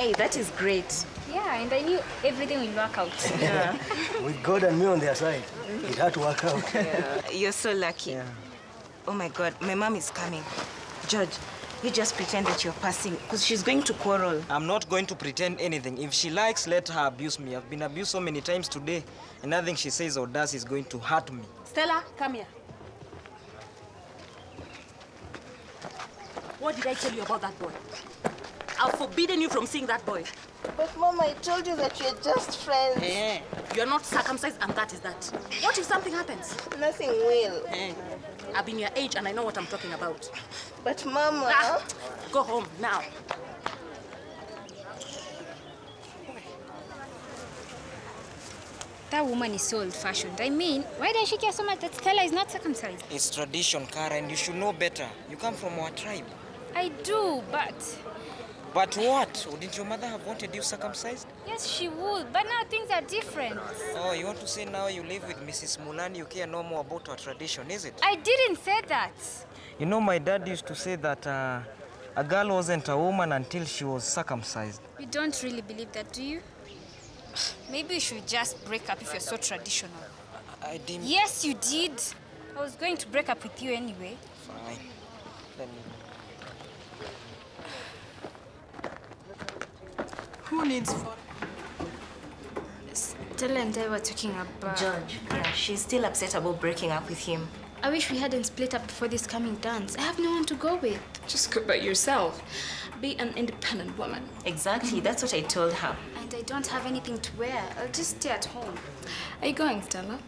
Hey, that is great. Yeah, and I knew everything will work out. Yeah. With God and me on their side, it had to work out. Yeah. You're so lucky. Yeah. Oh my God, my mom is coming. George, you just pretend that you're passing, because she's going to quarrel. I'm not going to pretend anything. If she likes, let her abuse me. I've been abused so many times today, and nothing she says or does is going to hurt me. Stella, come here. What did I tell you about that boy? I've forbidden you from seeing that boy. But Mom, I told you that we're just friends. Eh, you're not circumcised and that is that. What if something happens? Nothing will. I've been your age and I know what I'm talking about. But Mama... Go home now. That woman is so old-fashioned. I mean, why does she care so much that Stella is not circumcised? It's tradition, Kara, and you should know better. You come from our tribe. I do, but... But what? Wouldn't your mother have wanted you circumcised? Yes, she would, but now things are different. Oh, you want to say now you live with Mrs. Mulani, you care no more about our tradition, is it? I didn't say that. You know, my dad used to say that a girl wasn't a woman until she was circumcised. You don't really believe that, do you? Maybe you should just break up if you're so traditional. I didn't... Yes, you did. I was going to break up with you anyway. Fine. Let me... Who needs phone? Stella and I were talking about... George, yeah, she's still upset about breaking up with him. I wish we hadn't split up before this coming dance. I have no one to go with. Just go by yourself. Be an independent woman. Exactly, that's what I told her. And I don't have anything to wear. I'll just stay at home. Are you going, Stella?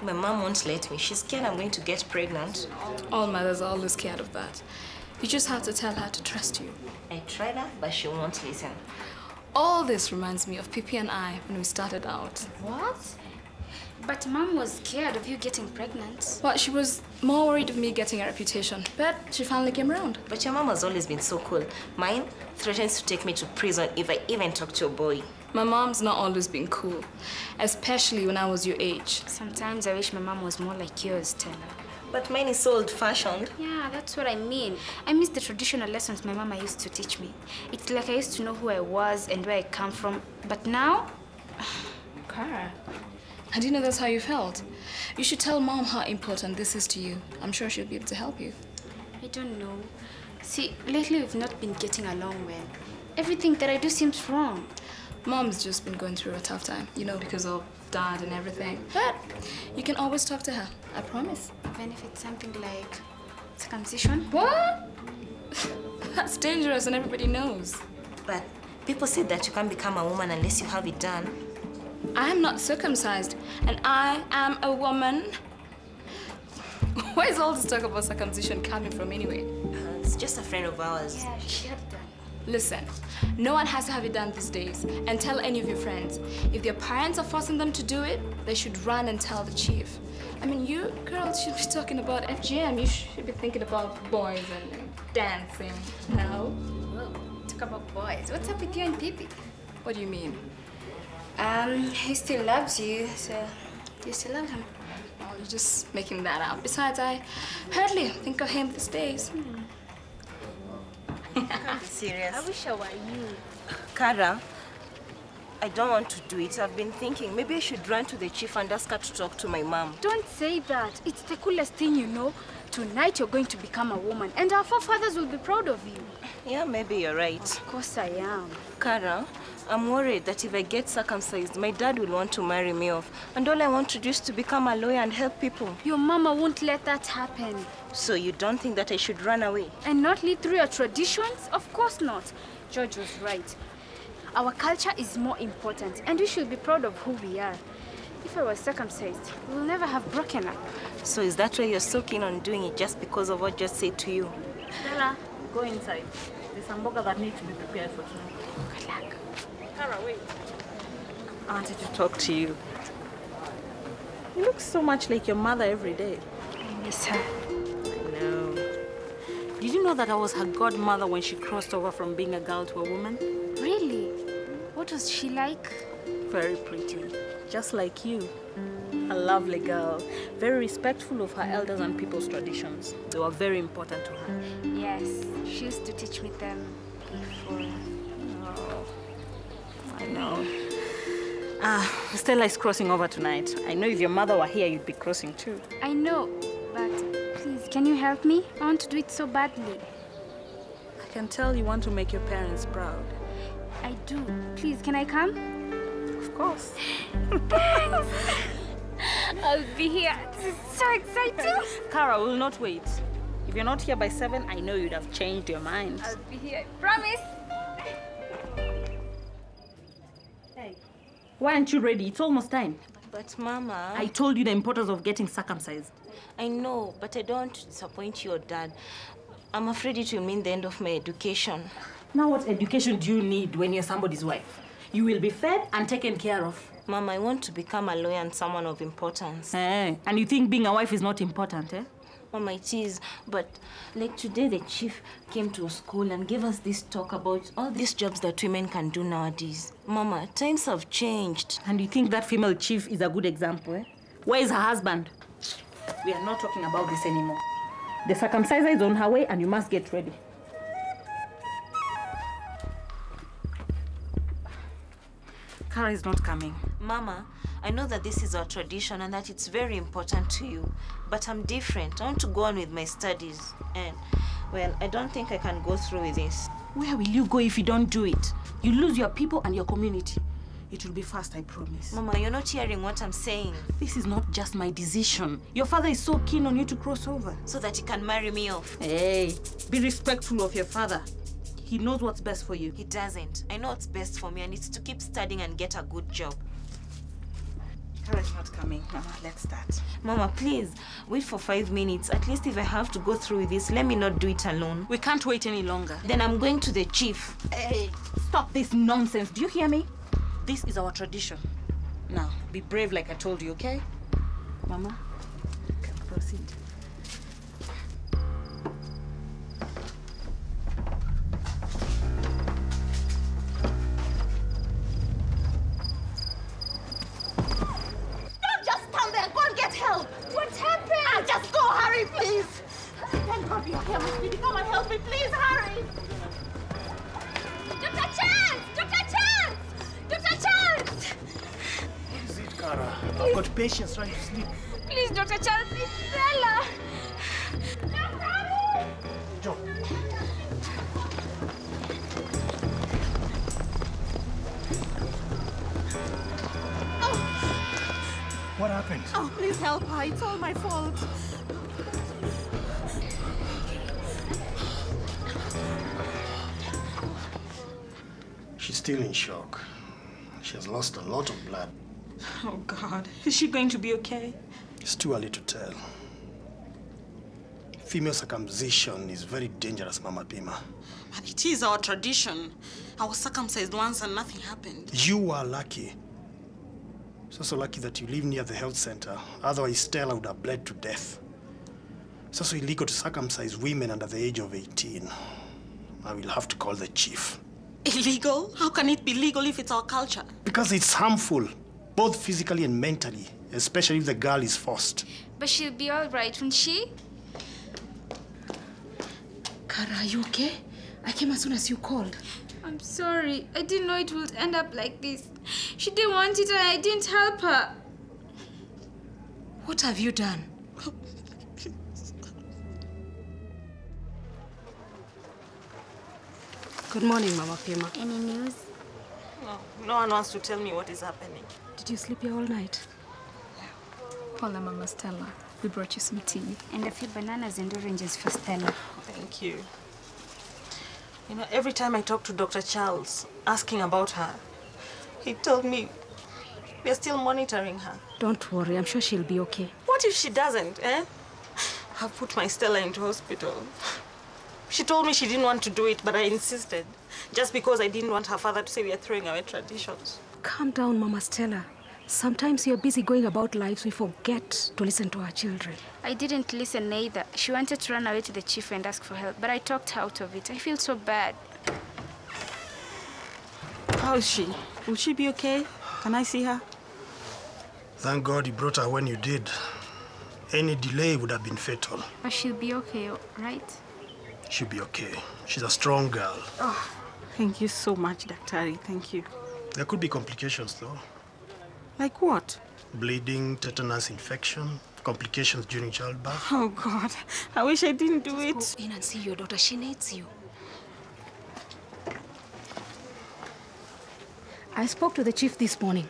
My mom won't let me. She's scared I'm going to get pregnant. All mothers are always scared of that. You just have to tell her to trust you. I tried her, but she won't listen. All this reminds me of Pippi and I when we started out. What? But Mom was scared of you getting pregnant. Well, she was more worried of me getting a reputation, but she finally came around. But your mom has always been so cool. Mine threatens to take me to prison if I even talk to a boy. My mom's not always been cool, especially when I was your age. Sometimes I wish my mom was more like yours, Stella. But mine is so old-fashioned. Yeah, that's what I mean. I miss the traditional lessons my mama used to teach me. It's like I used to know who I was and where I come from. But now... Kara, I didn't know that's how you felt. You should tell Mom how important this is to you. I'm sure she'll be able to help you. I don't know. See, lately we've not been getting along well. Everything that I do seems wrong. Mom's just been going through a tough time, you know, because of Dad and everything. But you can always talk to her, I promise. Even if it's something like circumcision? What? That's dangerous and everybody knows. But people say that you can't become a woman unless you have it done. I am not circumcised, and I am a woman. Where is all this talk about circumcision coming from anyway? It's just a friend of ours. Yeah, she had done. Listen, no one has to have it done these days. And tell any of your friends. If their parents are forcing them to do it, they should run and tell the chief. I mean, you girls should be talking about FGM. You should be thinking about boys and dancing. No? Whoa, talk about boys. What's up with you and Pippi? What do you mean? He still loves you, so do you still love him? Oh, you're just making that up. Besides, I hardly think of him these days. I can't be serious. I wish I were you. Kara, I don't want to do it. I've been thinking maybe I should run to the chief and ask her to talk to my mom. Don't say that. It's the coolest thing you know. Tonight you're going to become a woman and our forefathers will be proud of you. Yeah, maybe you're right. Of course I am. Kara, I'm worried that if I get circumcised, my dad will want to marry me off. And all I want to do is to become a lawyer and help people. Your mama won't let that happen. So you don't think that I should run away? And not live through your traditions? Of course not. George was right. Our culture is more important and we should be proud of who we are. If I was circumcised, we will never have broken up. So is that why you're so keen on doing it just because of what just said to you? Stella, go inside. There's some burger that needs to be prepared for tonight. Good luck. Kara, wait. I wanted to talk to you. You look so much like your mother every day. I miss her. I know. Did you know that I was her godmother when she crossed over from being a girl to a woman? Really? What was she like? Very pretty. Just like you. A lovely girl. Very respectful of her elders and people's traditions. They were very important to her. Yes, she used to teach me them before. Oh. Stella is crossing over tonight. I know if your mother were here, you'd be crossing too. I know, but please, can you help me? I want to do it so badly. I can tell you want to make your parents proud. I do. Please, can I come? Of course. I'll be here. This is so exciting. Kara will not wait. If you're not here by 7, I know you'd have changed your mind. I'll be here. I promise. Hey, why aren't you ready? It's almost time. But Mama... I told you the importance of getting circumcised. I know, but I don't want to disappoint your dad. I'm afraid it will mean the end of my education. Now what education do you need when you're somebody's wife? You will be fed and taken care of. Mama, I want to become a lawyer and someone of importance. And you think being a wife is not important, eh? Mama, it is. But like today, the chief came to school and gave us this talk about all these jobs that women can do nowadays. Mama, times have changed. And you think that female chief is a good example, eh? Where is her husband? We are not talking about this anymore. The circumciser is on her way and you must get ready. Kara is not coming. Mama, I know that this is our tradition and that it's very important to you. But I'm different. I want to go on with my studies. And, well, I don't think I can go through with this. Where will you go if you don't do it? You lose your people and your community. It will be fast, I promise. Mama, you're not hearing what I'm saying. This is not just my decision. Your father is so keen on you to cross over. So that he can marry me off. Hey, be respectful of your father. He knows what's best for you. He doesn't. I know what's best for me and it's to keep studying and get a good job. Kara's not coming. Mama, let's start. Mama, please, wait for 5 minutes. At least if I have to go through with this, let me not do it alone. We can't wait any longer. Then I'm going to the chief. Hey, stop this nonsense. Do you hear me? This is our tradition. Now, be brave like I told you, okay? Mama, can proceed. Please! Thank God you're here, Miss Speedy. Come and help me, please, hurry! Dr. Chance! Dr. Chance! Dr. Chance! What is it, Kara? I've got patients trying to sleep. Please, Dr. Chance, it's Stella! Joe. What happened? Oh, please help her. It's all my fault. She's still in shock. She has lost a lot of blood. Oh, God. Is she going to be okay? It's too early to tell. Female circumcision is very dangerous, Mama Pima. But it is our tradition. I was circumcised once and nothing happened. You are lucky. So lucky that you live near the health center. Otherwise, Stella would have bled to death. It's also illegal to circumcise women under the age of 18. I will have to call the chief. Illegal? How can it be legal if it's our culture? Because it's harmful, both physically and mentally, especially if the girl is forced. But she'll be all right, won't she? Kara, are you okay? I came as soon as you called. I'm sorry. I didn't know it would end up like this. She didn't want it and I didn't help her. What have you done? Good morning, Mama Pima. Any news? No one wants to tell me what is happening. Did you sleep here all night? Hola, Mama Stella. We brought you some tea. And a few bananas and oranges for Stella. Thank you. You know, every time I talk to Dr. Charles, asking about her, he told me we're still monitoring her. Don't worry, I'm sure she'll be okay. What if she doesn't, eh? I've put my Stella into hospital. She told me she didn't want to do it, but I insisted. Just because I didn't want her father to say we are throwing away traditions. Calm down, Mama Stella. Sometimes you're busy going about lives, we forget to listen to our children. I didn't listen either. She wanted to run away to the chief and ask for help, but I talked her out of it. I feel so bad. How is she? Will she be okay? Can I see her? Thank God you brought her when you did. Any delay would have been fatal. But she'll be okay, right? She'll be okay. She's a strong girl. Oh, thank you so much, Daktari. Thank you. There could be complications, though. Like what? Bleeding, tetanus infection, complications during childbirth. Oh, God. I wish I didn't do it. Go in and see your daughter. She needs you. I spoke to the chief this morning,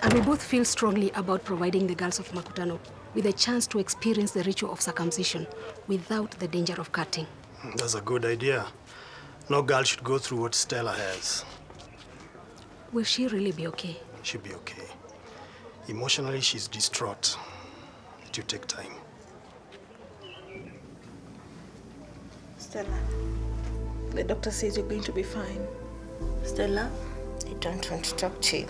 and we both feel strongly about providing the girls of Makutano with a chance to experience the ritual of circumcision without the danger of cutting. That's a good idea. No girl should go through what Stella has. Will she really be okay? She'll be okay. Emotionally, she's distraught. It will take time. Stella, the doctor says you're going to be fine. Stella, I don't want to talk to you.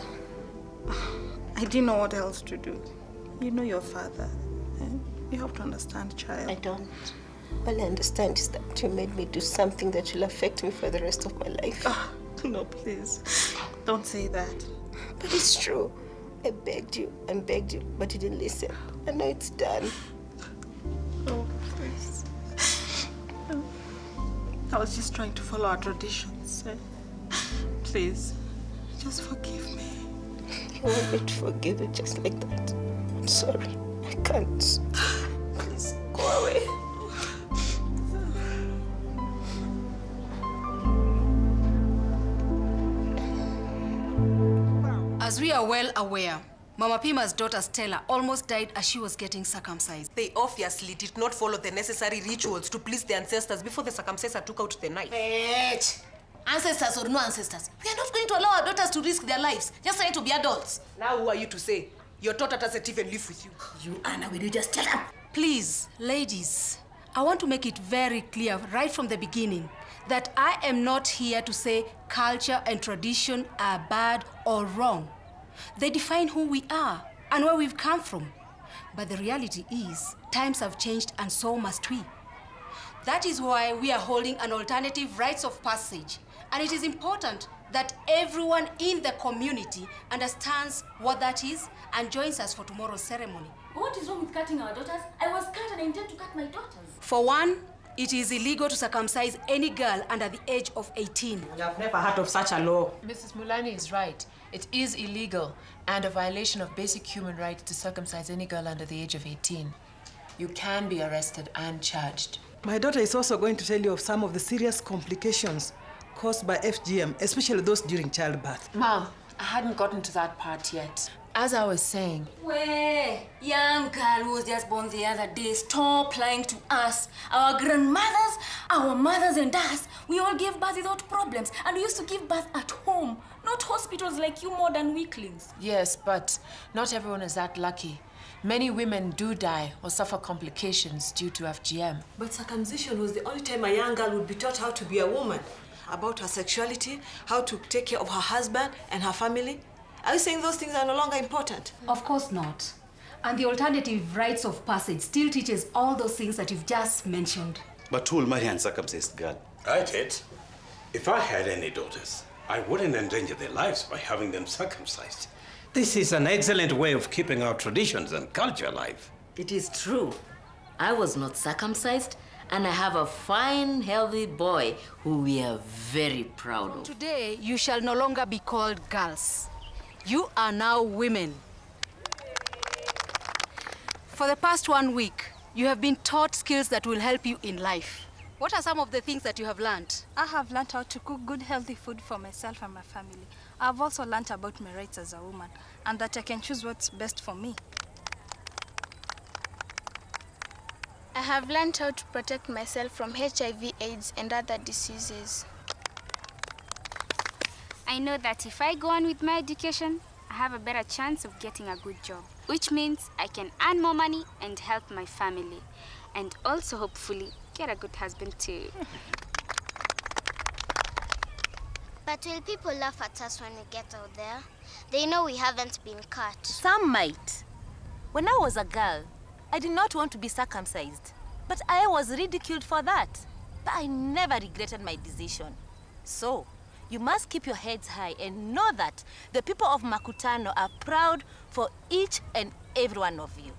I didn't know what else to do. You know your father. You have to understand, child. I don't. All I understand is that you made me do something that will affect me for the rest of my life. No, please. Don't say that. But it's true. I begged you and begged you, but you didn't listen. And now it's done. Oh, please. I was just trying to follow our traditions. Please, just forgive me. You want me to forgive you just like that? I'm sorry. I can't. Please, go away. As we are well aware, Mama Pima's daughter Stella almost died as she was getting circumcised. They obviously did not follow the necessary rituals to please the ancestors before the circumciser took out the knife. Wait! Ancestors or no ancestors, we are not going to allow our daughters to risk their lives just trying to be adults. Now who are you to say? Your daughter doesn't even live with you. You, Anna, will you just shut up? Please, ladies, I want to make it very clear right from the beginning that I am not here to say culture and tradition are bad or wrong. They define who we are and where we've come from. But the reality is, times have changed and so must we. That is why we are holding an alternative rites of passage. And it is important that everyone in the community understands what that is and joins us for tomorrow's ceremony. What is wrong with cutting our daughters? I was cut and I intend to cut my daughters. For one, it is illegal to circumcise any girl under the age of 18. I've never heard of such a law. Mrs. Mulani is right. It is illegal and a violation of basic human rights to circumcise any girl under the age of 18. You can be arrested and charged. My daughter is also going to tell you of some of the serious complications caused by FGM, especially those during childbirth. Mom, I hadn't gotten to that part yet. As I was saying... Where? Young girl who was just born the other day. Stop lying to us. Our grandmothers, our mothers and us, we all gave birth without problems. And we used to give birth at home, not hospitals like you modern weaklings. Yes, but not everyone is that lucky. Many women do die or suffer complications due to FGM. But circumcision was the only time a young girl would be taught how to be a woman, about her sexuality, how to take care of her husband and her family. Are you saying those things are no longer important? Of course not. And the alternative rites of passage still teaches all those things that you've just mentioned. But who will marry an uncircumcised girl? I did. If I had any daughters, I wouldn't endanger their lives by having them circumcised. This is an excellent way of keeping our traditions and culture alive. It is true. I was not circumcised, and I have a fine, healthy boy who we are very proud of. Today, you shall no longer be called girls. You are now women. For the past 1 week, you have been taught skills that will help you in life. What are some of the things that you have learned? I have learned how to cook good, healthy food for myself and my family. I've also learned about my rights as a woman and that I can choose what's best for me. I have learned how to protect myself from HIV, AIDS, and other diseases. I know that if I go on with my education, I have a better chance of getting a good job, which means I can earn more money and help my family, and also hopefully get a good husband too. But will people laugh at us when we get out there? They know we haven't been cut. Some might. When I was a girl, I did not want to be circumcised, but I was ridiculed for that. But I never regretted my decision. So, you must keep your heads high and know that the people of Makutano are proud for each and every one of you.